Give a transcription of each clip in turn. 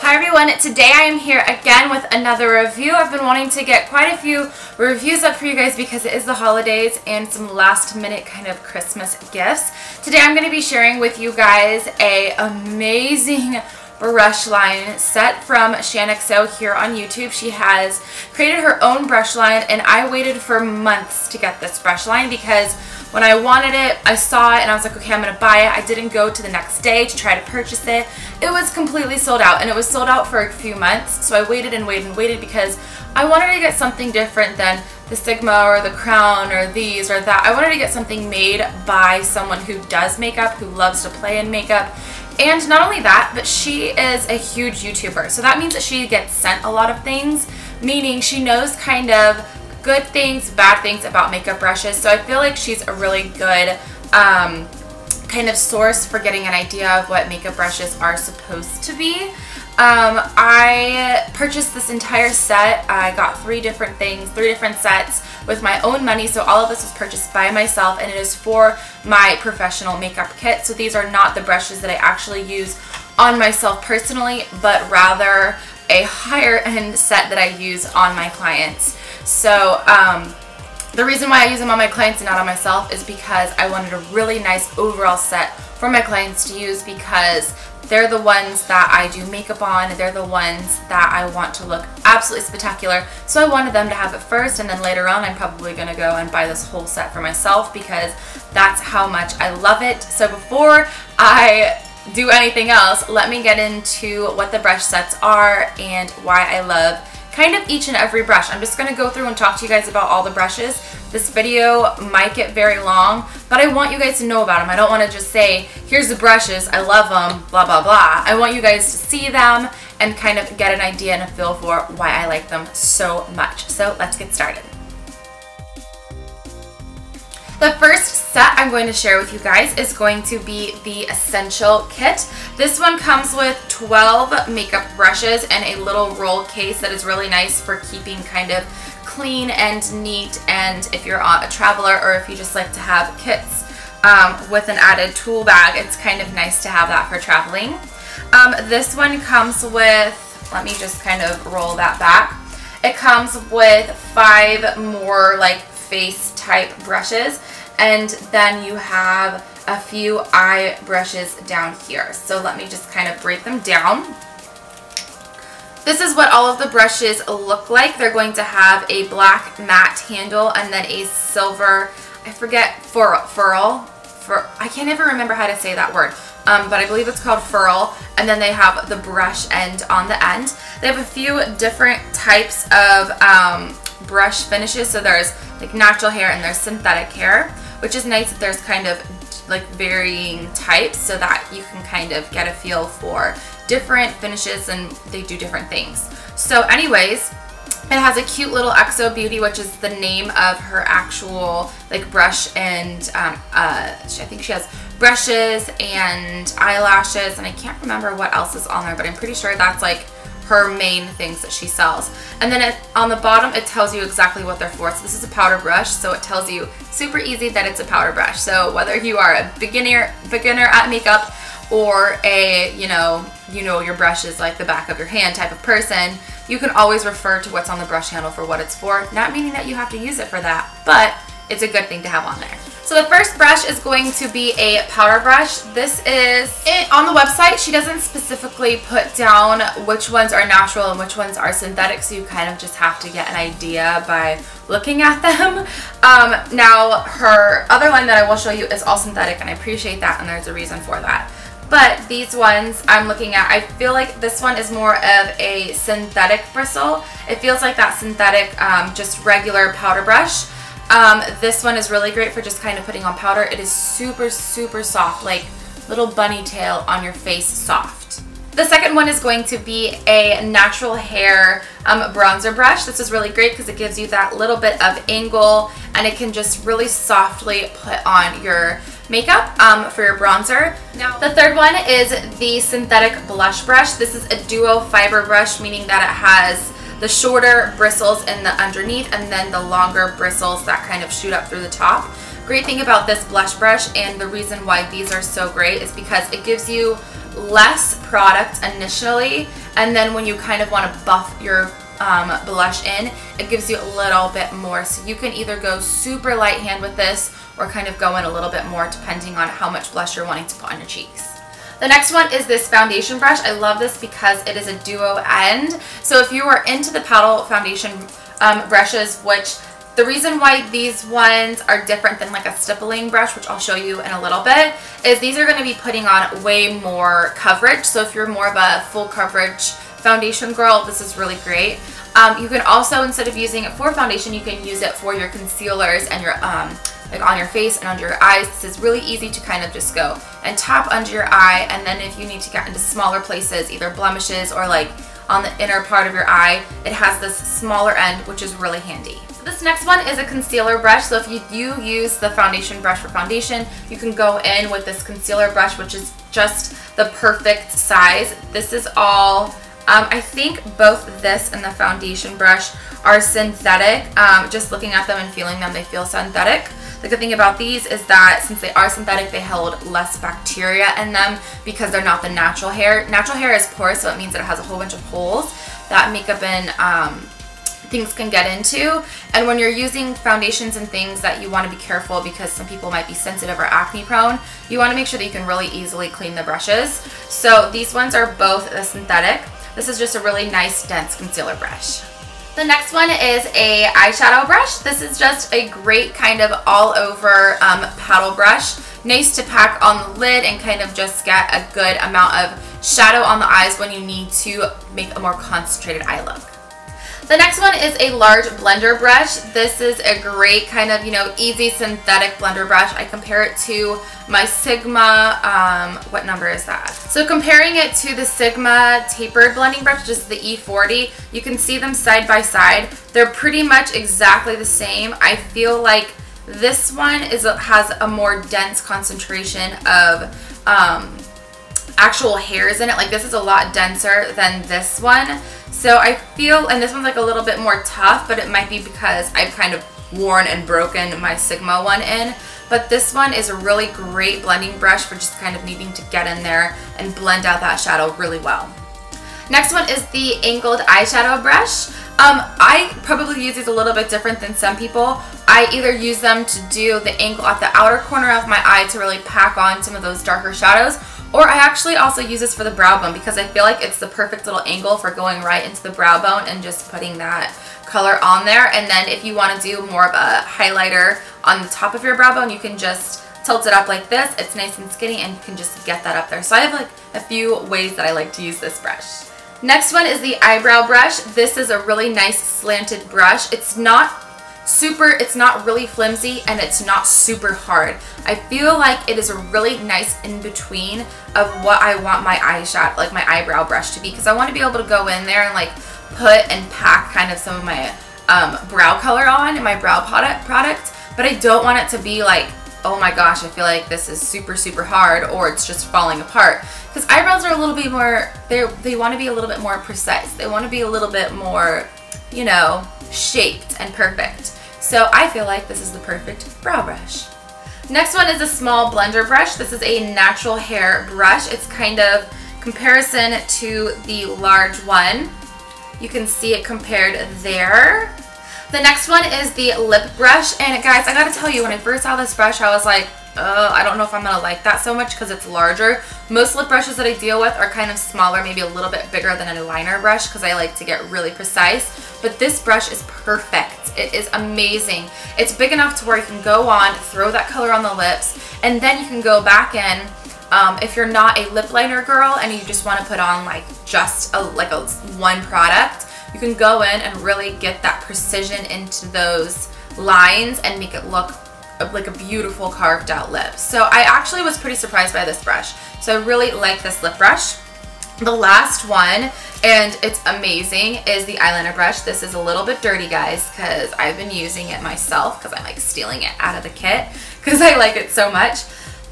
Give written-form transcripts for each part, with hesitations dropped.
Hi everyone, today I am here again with another review. I've been wanting to get quite a few reviews up for you guys because it is the holidays and some last minute kind of Christmas gifts. Today I'm going to be sharing with you guys a amazing brush line set from XoXO here on YouTube. She has created her own brush line and I waited for months to get this brush line because when I wanted it, I saw it and I was like, okay, I'm going to buy it. I didn't go to the next day to try to purchase it. It was completely sold out and it was sold out for a few months. So I waited and waited and waited because I wanted to get something different than the Sigma or the Crown or these or that. I wanted to get something made by someone who does makeup, who loves to play in makeup. And not only that, but she is a huge YouTuber. So that means that she gets sent a lot of things, meaning she knows kind of good things, bad things about makeup brushes. So I feel like she's a really good kind of source for getting an idea of what makeup brushes are supposed to be. I purchased this entire set. I got three different sets with my own money. So all of this was purchased by myself and it is for my professional makeup kit. So these are not the brushes that I actually use on myself personally, but rather a higher end set that I use on my clients. So the reason why I use them on my clients and not on myself is because I wanted a really nice overall set for my clients to use because they're the ones that I do makeup on. They're the ones that I want to look absolutely spectacular. So I wanted them to have it first, and then later on I'm probably going to go and buy this whole set for myself because that's how much I love it. So before I do anything else, let me get into what the brush sets are and why I love kind of each and every brush. I'm just going to go through and talk to you guys about all the brushes. This video might get very long, but I want you guys to know about them. I don't want to just say, here's the brushes, I love them, blah, blah, blah. I want you guys to see them and kind of get an idea and a feel for why I like them so much. So let's get started. The first set I'm going to share with you guys is going to be the Essential Kit. This one comes with 12 makeup brushes and a little roll case that is really nice for keeping kind of clean and neat, and if you're a traveler or if you just like to have kits with an added tool bag, it's kind of nice to have that for traveling. This one comes with, let me just kind of roll that back. It comes with 5 more like face type brushes, and then you have a few eye brushes down here. So let me just kind of break them down. This is what all of the brushes look like. They're going to have a black matte handle and then a silver, I forget, I can't ever remember how to say that word, but I believe it's called furl, and then they have the brush end on the end. They have a few different types of brush finishes. So there's like natural hair and there's synthetic hair, which is nice that there's kind of like varying types so that you can kind of get a feel for different finishes and they do different things. So anyways, it has a cute little XoBeauty, which is the name of her actual like brush, and I think she has brushes and eyelashes, and I can't remember what else is on there, but I'm pretty sure that's like her main things that she sells. And then on the bottom it tells you exactly what they're for. So this is a powder brush, so it tells you super easy that it's a powder brush. So whether you are a beginner at makeup or a you know your brush is like the back of your hand type of person, you can always refer to what's on the brush handle for what it's for, not meaning that you have to use it for that, but it's a good thing to have on there. So the first brush is going to be a powder brush. This is on the website. She doesn't specifically put down which ones are natural and which ones are synthetic, so you kind of just have to get an idea by looking at them. Now her other line that I will show you is all synthetic, and I appreciate that, and there's a reason for that. But these ones I'm looking at, I feel like this one is more of a synthetic bristle. It feels like that synthetic, just regular powder brush. This one is really great for just kind of putting on powder. It is super, super soft, like little bunny tail on your face soft. The second one is going to be a natural hair bronzer brush. This is really great because it gives you that little bit of angle and it can just really softly put on your makeup for your bronzer. Now the third one is the synthetic blush brush. This is a duo fiber brush, meaning that it has the shorter bristles in the underneath and then the longer bristles that kind of shoot up through the top. Great thing about this blush brush, and the reason why these are so great, is because it gives you less product initially, and then when you kind of want to buff your blush in, it gives you a little bit more. So you can either go super light hand with this or kind of go in a little bit more depending on how much blush you're wanting to put on your cheeks. The next one is this foundation brush. I love this because it is a duo end. So if you are into the paddle foundation brushes, which the reason why these ones are different than like a stippling brush, which I'll show you in a little bit, is these are going to be putting on way more coverage. So if you're more of a full coverage foundation girl, this is really great. You can also, instead of using it for foundation, you can use it for your concealers and your like on your face and under your eyes. This is really easy to kind of just go and tap under your eye, and then if you need to get into smaller places, either blemishes or like on the inner part of your eye, it has this smaller end, which is really handy. So this next one is a concealer brush. So if you do use the foundation brush for foundation, you can go in with this concealer brush, which is just the perfect size. This is all I think both this and the foundation brush are synthetic. Just looking at them and feeling them, they feel synthetic. The good thing about these is that since they are synthetic, they hold less bacteria in them because they're not the natural hair. Natural hair is porous, so it means that it has a whole bunch of holes that makeup and things can get into. And when you're using foundations and things that you want to be careful, because some people might be sensitive or acne prone, you want to make sure that you can really easily clean the brushes. So these ones are both the synthetic. This is just a really nice dense concealer brush. The next one is a eyeshadow brush. This is just a great kind of all over paddle brush. Nice to pack on the lid and kind of just get a good amount of shadow on the eyes when you need to make a more concentrated eye look. The next one is a large blender brush. This is a great kind of, you know, easy synthetic blender brush. I compare it to my Sigma, what number is that? So comparing it to the Sigma tapered blending brush, which is the E40, you can see them side by side. They're pretty much exactly the same. I feel like this one has a more dense concentration of actual hairs in it. Like this is a lot denser than this one. So I feel, and this one's like a little bit more tough, but it might be because I've kind of worn and broken my Sigma one in. But this one is a really great blending brush for just kind of needing to get in there and blend out that shadow really well. Next one is the angled eyeshadow brush. I probably use these a little bit different than some people. I either use them to do the angle at the outer corner of my eye to really pack on some of those darker shadows, or I actually also use this for the brow bone because I feel like it's the perfect little angle for going right into the brow bone and just putting that color on there. And then if you want to do more of a highlighter on the top of your brow bone, you can just tilt it up like this. It's nice and skinny and you can just get that up there. So I have like a few ways that I like to use this brush. Next one is the eyebrow brush. This is a really nice slanted brush. It's not really flimsy, and it's not super hard. I feel like it is a really nice in between of what I want my eyeshadow, like my eyebrow brush to be, because I want to be able to go in there and like put and pack kind of some of my brow color on in my brow product, but I don't want it to be like, oh my gosh, I feel like this is super, super hard, or it's just falling apart. Because eyebrows are a little bit more, they want to be a little bit more precise. They want to be a little bit more, you know, shaped and perfect. So I feel like this is the perfect brow brush. Next one is a small blender brush. This is a natural hair brush. It's kind of comparison to the large one. You can see it compared there. The next one is the lip brush, and guys, I gotta tell you, when I first saw this brush, I was like, I don't know if I'm gonna like that so much because it's larger. Most lip brushes that I deal with are kind of smaller, maybe a little bit bigger than a liner brush because I like to get really precise, but this brush is perfect. It is amazing. It's big enough to where you can go on, throw that color on the lips, and then you can go back in. If you're not a lip liner girl and you just want to put on like just one product, you can go in and really get that precision into those lines and make it look like a beautiful carved out lip. So I actually was pretty surprised by this brush. So I really like this lip brush. The last one, and it's amazing, is the eyeliner brush. This is a little bit dirty, guys, because I've been using it myself because I'm like stealing it out of the kit because I like it so much.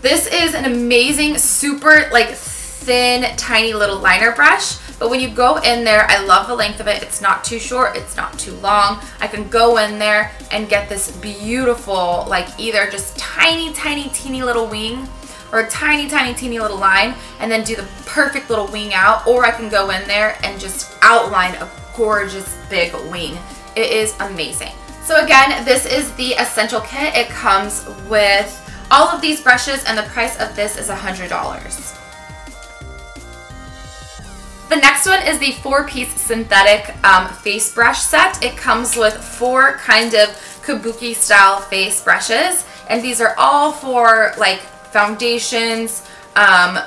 This is an amazing, super like thin, tiny little liner brush, But when you go in there, I love the length of it. It's not too short, it's not too long. I can go in there and get this beautiful, like either just tiny, tiny, teeny little wing or a tiny, tiny, teeny little line, and then do the perfect little wing out, or I can go in there and just outline a gorgeous big wing. It is amazing. So again, this is the Essential Kit. It comes with all of these brushes, and the price of this is $100. The next one is the 4-piece synthetic face brush set. It comes with 4 kind of kabuki style face brushes, and these are all for like foundations,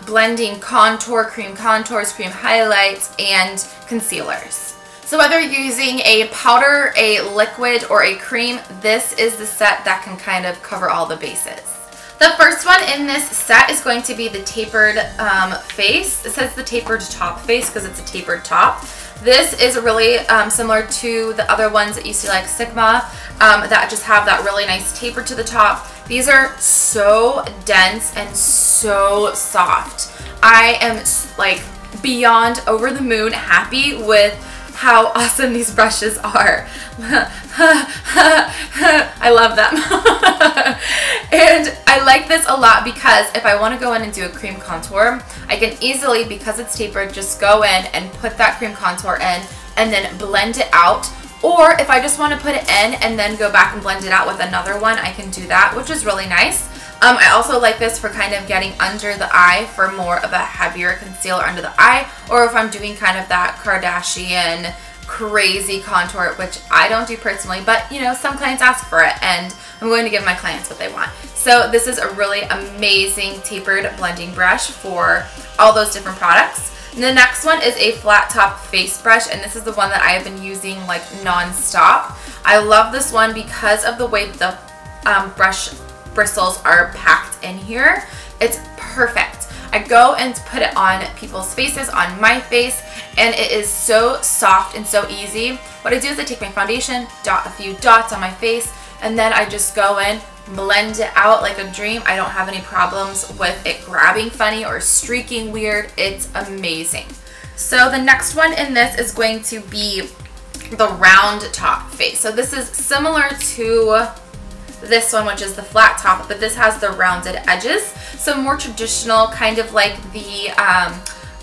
blending contour, cream contours, cream highlights, and concealers. So whether you're using a powder, a liquid, or a cream, this is the set that can kind of cover all the bases. The first one in this set is going to be the tapered face. It says the tapered top face because it's a tapered top. This is really similar to the other ones that you see like Sigma that just have that really nice taper to the top. These are so dense and so soft. I am like beyond over the moon happy with how awesome these brushes are. I love them. And I like this a lot because if I want to go in and do a cream contour, I can easily, because it's tapered, just go in and put that cream contour in and then blend it out. Or if I just want to put it in and then go back and blend it out with another one, I can do that, which is really nice. I also like this for kind of getting under the eye for more of a heavier concealer under the eye, or if I'm doing kind of that Kardashian crazy contour, which I don't do personally, but you know, some clients ask for it and I'm going to give my clients what they want. So this is a really amazing tapered blending brush for all those different products. And the next one is a flat top face brush, and this is the one that I have been using like non-stop. I love this one because of the way the brush bristles are packed in here. It's perfect. I go and put it on people's faces, on my face, and it is so soft and so easy. What I do is I take my foundation, dot a few dots on my face, and then I just go in, blend it out like a dream. I don't have any problems with it grabbing funny or streaking weird. It's amazing. So the next one in this is going to be the round top face. So this is similar to this one, which is the flat top, but this has the rounded edges. So more traditional, kind of like the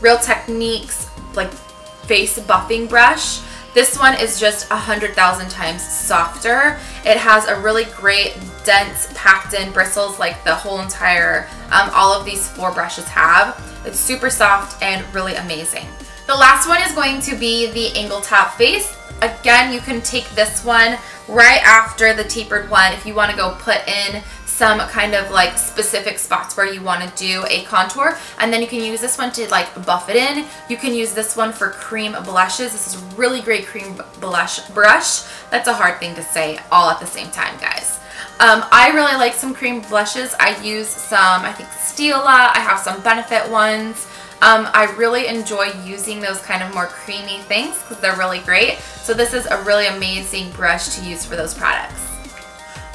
Real Techniques like face buffing brush. This one is just 100,000 times softer. It has a really great dense packed in bristles like the whole entire, all of these 4 brushes have. It's super soft and really amazing. The last one is going to be the angle top face. Again, you can take this one right after the tapered one if you want to go put in some kind of like specific spots where you want to do a contour, and then you can use this one to like buff it in. You can use this one for cream blushes. This is a really great cream blush brush. That's a hard thing to say all at the same time, guys. I really like some cream blushes. I use some, I think, Stila. I have some Benefit ones. I really enjoy using those kind of more creamy things because they're really great. So this is a really amazing brush to use for those products.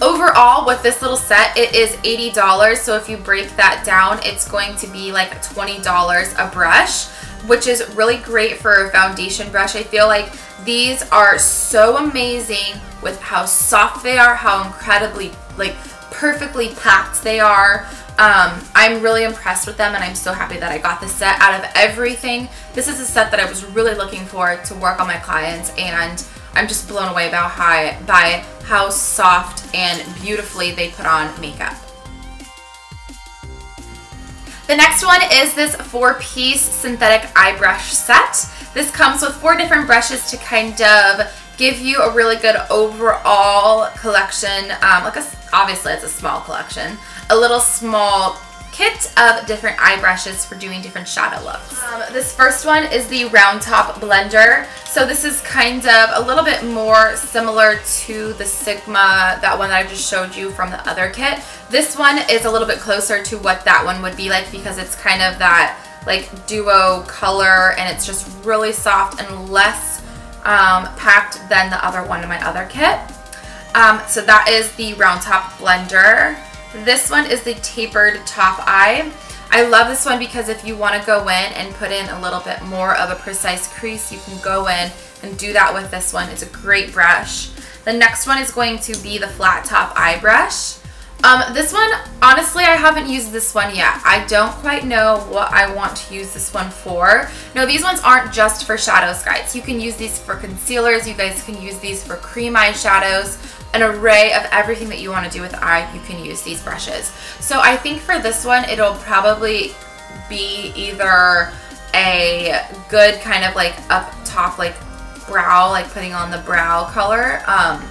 Overall, with this little set, it is $80. So if you break that down, it's going to be like $20 a brush, which is really great for a foundation brush. I feel like these are so amazing with how soft they are, how incredibly, like, perfectly packed they are. I'm really impressed with them, and I'm so happy that I got this set. Out of everything, this is a set that I was really looking for to work on my clients, and I'm just blown away by how soft and beautifully they put on makeup. The next one is this 4-piece synthetic eye brush set. This comes with 4 different brushes to kind of give you a really good overall collection. Obviously it's a small collection. A little small kit of different eye brushes for doing different shadow looks. This first one is the round top blender. So this is kind of a little bit more similar to the Sigma, that one that I just showed you from the other kit. This one is a little bit closer to what that one would be like because it's kind of that like duo color, and it's just really soft and less packed than the other one in my other kit. So that is the round top blender. This one is the tapered top eye. I love this one because if you want to go in and put in a little bit more of a precise crease, you can go in and do that with this one. It's a great brush. The next one is going to be the flat top eye brush. This one, honestly, I haven't used this one yet. I don't quite know what I want to use this one for. No, these ones aren't just for shadows, guys. You can use these for concealers. You guys can use these for cream eyeshadows. An array of everything that you want to do with the eye, you can use these brushes. So I think for this one, it'll probably be either a good kind of like up top, like brow, like putting on the brow color,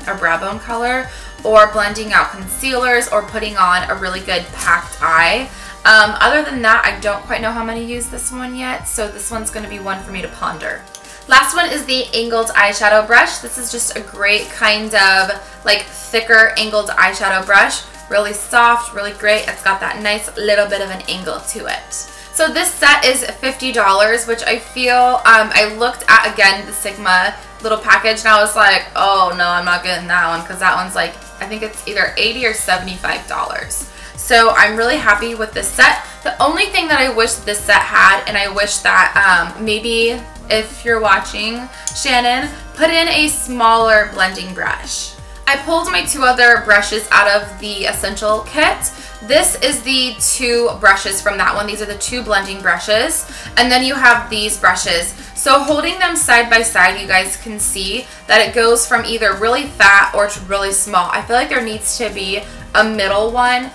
or brow bone color, or blending out concealers, or putting on a really good packed eye. Other than that, I don't quite know how I'm going to use this one yet, so this one's going to be one for me to ponder. Last one is the angled eyeshadow brush. This is just a great kind of like thicker angled eyeshadow brush. Really soft, really great. It's got that nice little bit of an angle to it. So this set is $50, which I feel, I looked at, again, the Sigma little package, and I was like, oh no, I'm not getting that one, because that one's like, I think it's either $80 or $75. So I'm really happy with this set. The only thing that I wish this set had, and I wish that maybe if you're watching, Shannon, put in a smaller blending brush. I pulled my two other brushes out of the Essential kit. This is the two brushes from that one. These are the two blending brushes. And then you have these brushes. So holding them side by side, you guys can see that it goes from either really fat or to really small. I feel like there needs to be a middle one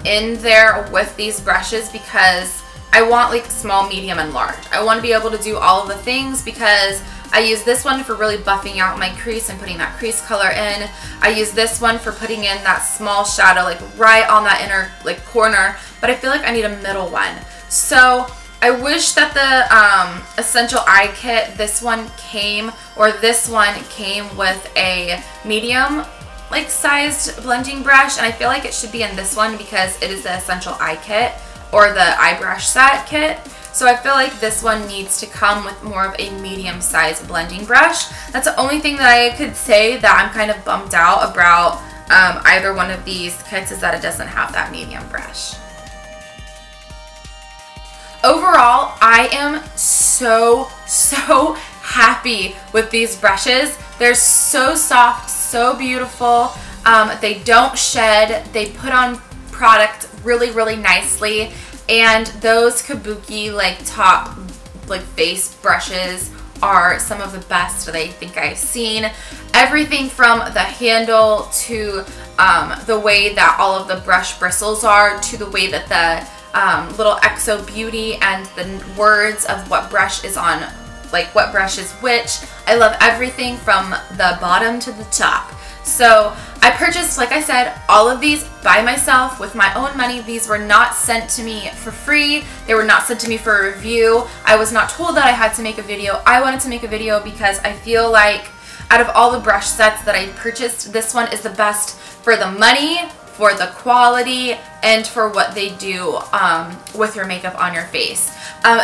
in there with these brushes, because I want like small, medium, and large. I want to be able to do all of the things, because I use this one for really buffing out my crease and putting that crease color in. I use this one for putting in that small shadow like right on that inner like corner, but I feel like I need a middle one. So I wish that the Essential Eye Kit, this one came, or this one came with a medium like sized blending brush, and I feel like it should be in this one because it is the Essential Eye Kit, or the eye brush set kit. So I feel like this one needs to come with more of a medium-sized blending brush. That's the only thing that I could say that I'm kind of bummed out about either one of these kits, is that it doesn't have that medium brush. Overall, I am so happy with these brushes. They're so soft, so beautiful. They don't shed. They put on product really nicely. And those kabuki like top like face brushes are some of the best that I think I've seen. Everything from the handle to the way that all of the brush bristles are, to the way that the little XoBeauty and the words of what brush is on, like what brush is which. I love everything from the bottom to the top. So I purchased, like I said, all of these by myself with my own money. These were not sent to me for free. They were not sent to me for a review. I was not told that I had to make a video. I wanted to make a video because I feel like out of all the brush sets that I purchased, this one is the best for the money, for the quality, and for what they do with your makeup on your face.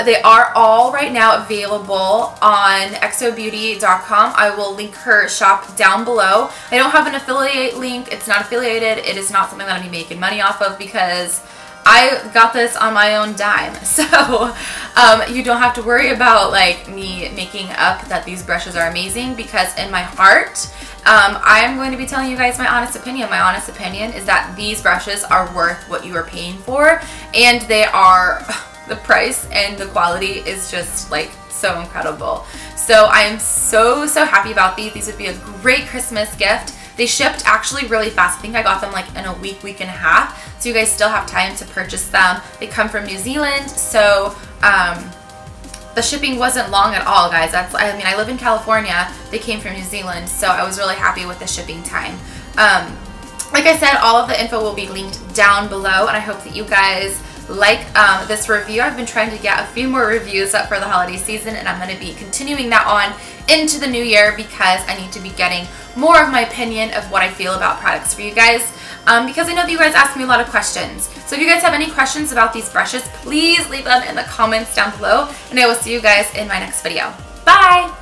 They are all right now available on XoBeauty.com. I will link her shop down below. I don't have an affiliate link. It's not affiliated. It is not something that I'm making money off of, because I got this on my own dime. So you don't have to worry about like me making up that these brushes are amazing, because in my heart, I am going to be telling you guys my honest opinion. My honest opinion is that these brushes are worth what you are paying for, and they are, the price and the quality is just like so incredible. So I am so happy about these. These would be a great Christmas gift. They shipped actually really fast. I think I got them like in a week and a half. So you guys still have time to purchase them. They come from New Zealand, so the shipping wasn't long at all, guys. I mean, I live in California. They came from New Zealand, so I was really happy with the shipping time. Like I said, all of the info will be linked down below, and I hope that you guys like this review. I've been trying to get a few more reviews up for the holiday season, and I'm going to be continuing that on into the new year, because I need to be getting more of my opinion of what I feel about products for you guys, because I know that you guys ask me a lot of questions. So if you guys have any questions about these brushes, please leave them in the comments down below, and I will see you guys in my next video. Bye!